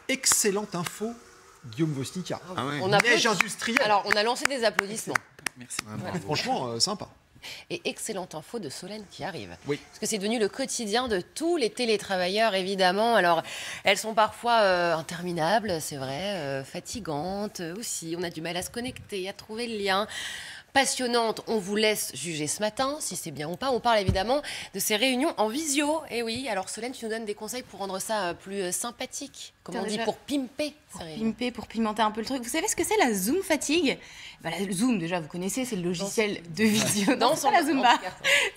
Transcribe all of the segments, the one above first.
excellente info, Guillaume Vosnica. Ah ouais. Neige industrielle. Alors, on a lancé des applaudissements. Merci. Voilà. Franchement, sympa. Et excellente info de Solène qui arrive. Oui. Parce que c'est devenu le quotidien de tous les télétravailleurs, évidemment. Alors, elles sont parfois interminables, c'est vrai, fatigantes aussi. On a du mal à se connecter, à trouver le lien. Passionnante, on vous laisse juger ce matin, si c'est bien ou pas. On parle évidemment de ces réunions en visio. Et oui, alors Solène, tu nous donnes des conseils pour rendre ça plus sympathique. Comment on dit, pour pimper ces réunions. Pour pimenter un peu le truc. Vous savez ce que c'est la Zoom fatigue? Le Zoom, déjà, vous connaissez, c'est le logiciel de visio. Non, c'est pas la Zumba.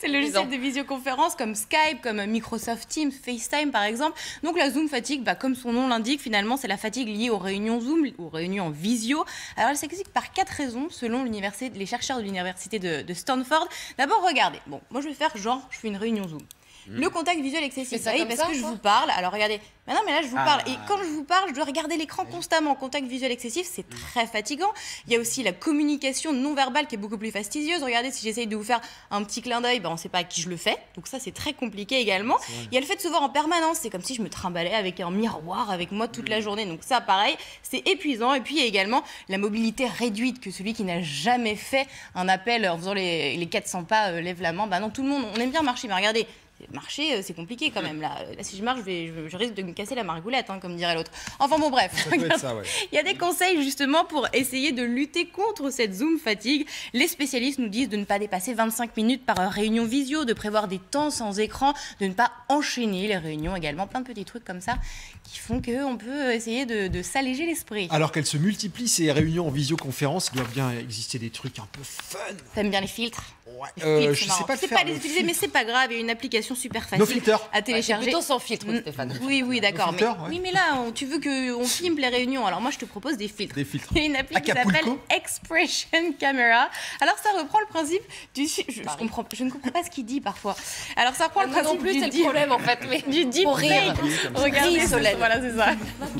C'est le logiciel de visioconférence comme Skype, comme Microsoft Teams, FaceTime par exemple. Donc la Zoom fatigue, comme son nom l'indique, finalement, c'est la fatigue liée aux réunions Zoom, aux réunions en visio. Alors elle s'explique par 4 raisons, selon les chercheurs de l'université de Stanford. D'abord, regardez. Bon, moi je vais faire genre, je fais une réunion Zoom. Le contact visuel excessif, oui, parce que je vous parle. Alors regardez, mais non, mais là je vous parle. Et quand je vous parle, je dois regarder l'écran constamment. Contact visuel excessif, c'est très fatigant. Il y a aussi la communication non verbale qui est beaucoup plus fastidieuse. Regardez, si j'essaye de vous faire un petit clin d'œil, on ne sait pas à qui je le fais. Donc ça, c'est très compliqué également. Il y a le fait de se voir en permanence. C'est comme si je me trimballais avec un miroir avec moi toute la journée. Donc ça, pareil, c'est épuisant. Et puis il y a également la mobilité réduite, que celui qui n'a jamais fait un appel en faisant les 400 pas lève la main. Non, tout le monde, on aime bien marcher, mais regardez. Marcher, c'est compliqué quand même. Là, si je marche, je risque de me casser la margoulette, comme dirait l'autre. Enfin bon, bref. Il y a des conseils justement pour essayer de lutter contre cette Zoom fatigue. Les spécialistes nous disent de ne pas dépasser 25 minutes par réunion visio, de prévoir des temps sans écran, de ne pas enchaîner les réunions également. Plein de petits trucs comme ça qui font qu'on peut essayer de s'alléger l'esprit. Alors qu'elles se multiplient, ces réunions en visioconférence, il doit bien exister des trucs un peu fun. T'aimes bien les filtres? Ouais. Je sais pas sais pas les utiliser, mais c'est pas grave. Il y a une application super facile à télécharger. Plutôt sans filtre, Stéphane. Oui, d'accord. Oui, mais là, tu veux qu'on filme les réunions. Alors moi, je te propose des filtres. Il y a une appli qui s'appelle Expression Camera. Alors ça reprend le principe du... Je ne comprends pas ce qu'il dit parfois. Alors ça reprend le principe du... C'est le problème en fait. Du deepfake. Regardez, voilà, c'est ça.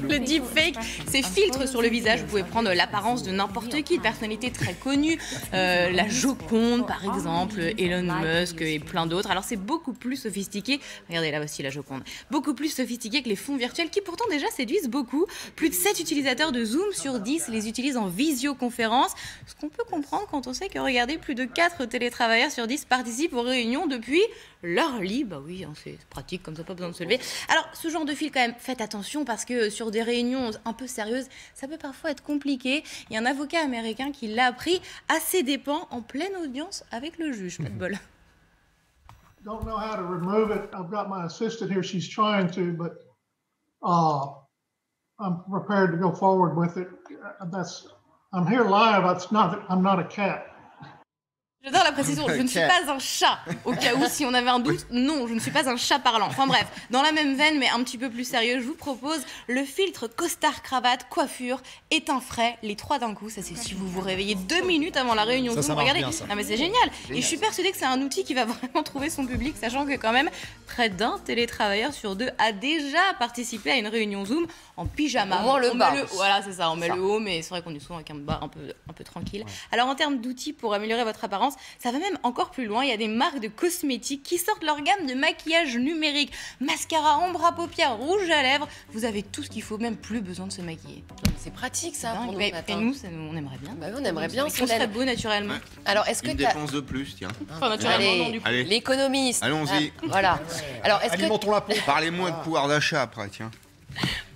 Le deepfake, c'est filtre sur le visage. Vous pouvez prendre l'apparence de n'importe qui, de personnalité très connue. La Joconde, par exemple, Elon Musk et plein d'autres. Alors c'est beaucoup plus sophistiqué. Regardez là aussi la Joconde. Beaucoup plus sophistiqué que les fonds virtuels qui pourtant déjà séduisent beaucoup. Plus de 7 utilisateurs de Zoom sur 10 les utilisent en visioconférence. Ce qu'on peut comprendre quand on sait que, regardez, plus de 4 télétravailleurs sur 10 participent aux réunions depuis leur lit. Oui, c'est pratique comme ça, pas besoin de se lever. Alors ce genre de fil quand même, faites attention parce que sur des réunions un peu sérieuses, ça peut parfois être compliqué. Il y a un avocat américain qui l'a appris à ses dépens en pleine audience avec le juge. Pas de bol. Don't know how to remove it. I've got my assistant here. She's trying to, but I'm prepared to go forward with it. I'm here live. I'm not a cat. J'adore la précision, je ne suis pas un chat. Au cas où, si on avait un doute, non, je ne suis pas un chat parlant. Enfin bref, dans la même veine, mais un petit peu plus sérieux, je vous propose le filtre costard, cravate, coiffure, éteint frais, les 3 d'un coup. Ça, c'est si vous vous réveillez 2 minutes avant la réunion. Ça regardez, bien, ça. Non mais c'est génial. Et je suis persuadée que c'est un outil qui va vraiment trouver son public, sachant que quand même, près d'un télétravailleur sur 2 a déjà participé à une réunion Zoom en pyjama. Voilà, c'est ça, on met le haut, mais c'est vrai qu'on est souvent avec un bas un peu tranquille. Ouais. Alors en termes d'outils pour améliorer votre apparence, ça va même encore plus loin. Il y a des marques de cosmétiques qui sortent leur gamme de maquillage numérique. Mascara, ombre à paupières, rouge à lèvres. Vous avez tout ce qu'il faut, même plus besoin de se maquiller. C'est pratique ça pour nous. Et nous, on aimerait bien. On aimerait bien. On serait beau naturellement. Ouais. Alors, est-ce que une dépense de plus, tiens. Enfin, naturellement, non, du coup. L'économiste. Allons-y. Voilà. Alors, alimentons la pompe. Parlez-moi de pouvoir d'achat après, tiens.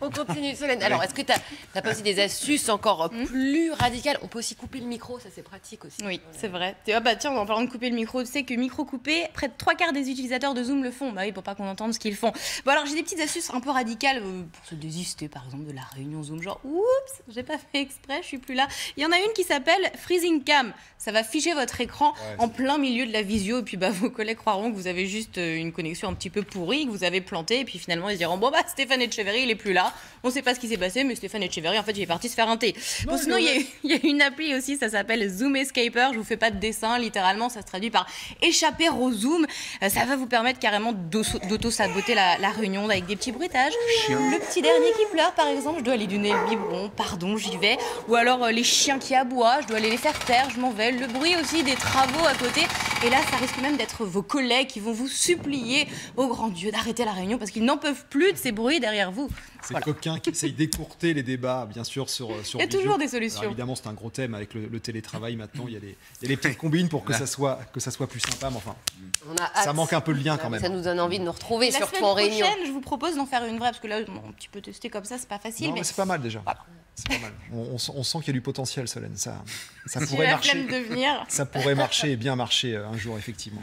On continue, Solène. Alors, est-ce que tu n'as pas aussi des astuces encore plus radicales? On peut aussi couper le micro, ça c'est pratique aussi. Oui, c'est vrai. Tiens, en parlant de couper le micro, tu sais que micro coupé, près de 3/4 des utilisateurs de Zoom le font. Oui, pour pas qu'on entende ce qu'ils font. Bon, alors j'ai des petites astuces un peu radicales pour se désister, par exemple, de la réunion Zoom. Genre, oups, j'ai pas fait exprès, je suis plus là. Il y en a une qui s'appelle Freezing Cam. Ça va figer votre écran en plein milieu de la visio. Et puis, vos collègues croiront que vous avez juste une connexion un petit peu pourrie, que vous avez planté. Et puis finalement, ils se diront, Stéphane Etcheverry, il est plus là. On ne sait pas ce qui s'est passé, mais Stéphane Etcheverry, en fait, il est parti se faire un thé. Bon, sinon, il y a une appli aussi, ça s'appelle Zoom Escaper. Je vous fais pas de dessin, littéralement, ça se traduit par échapper au Zoom. Ça va vous permettre carrément d'auto-saboter la réunion avec des petits bruitages. Le petit dernier qui pleure, par exemple, je dois aller donner le biberon, pardon, j'y vais. Ou alors les chiens qui aboient, je dois aller les faire taire, je m'en vais. Le bruit aussi des travaux à côté. Et là, ça risque même d'être vos collègues qui vont vous supplier au grand Dieu d'arrêter la réunion parce qu'ils n'en peuvent plus de ces bruits derrière vous. Ces coquins qui essayent d'écourter les débats, bien sûr, sur Il y a toujours des solutions. Alors, évidemment, c'est un gros thème avec le télétravail maintenant. Il y a des petites combines pour que ça soit plus sympa, mais enfin, ça manque un peu le lien quand même. Ça nous donne envie de nous retrouver, La surtout en réunion. semaine prochaine, je vous propose d'en faire une vraie, parce que là, un petit peu testé comme ça, c'est pas facile. Non, mais c'est pas mal déjà. Voilà. C'est pas mal. On sent qu'il y a du potentiel, Solène. Ça Si pourrait la marcher. flemme de venir. Ça pourrait marcher et bien marcher un jour, effectivement.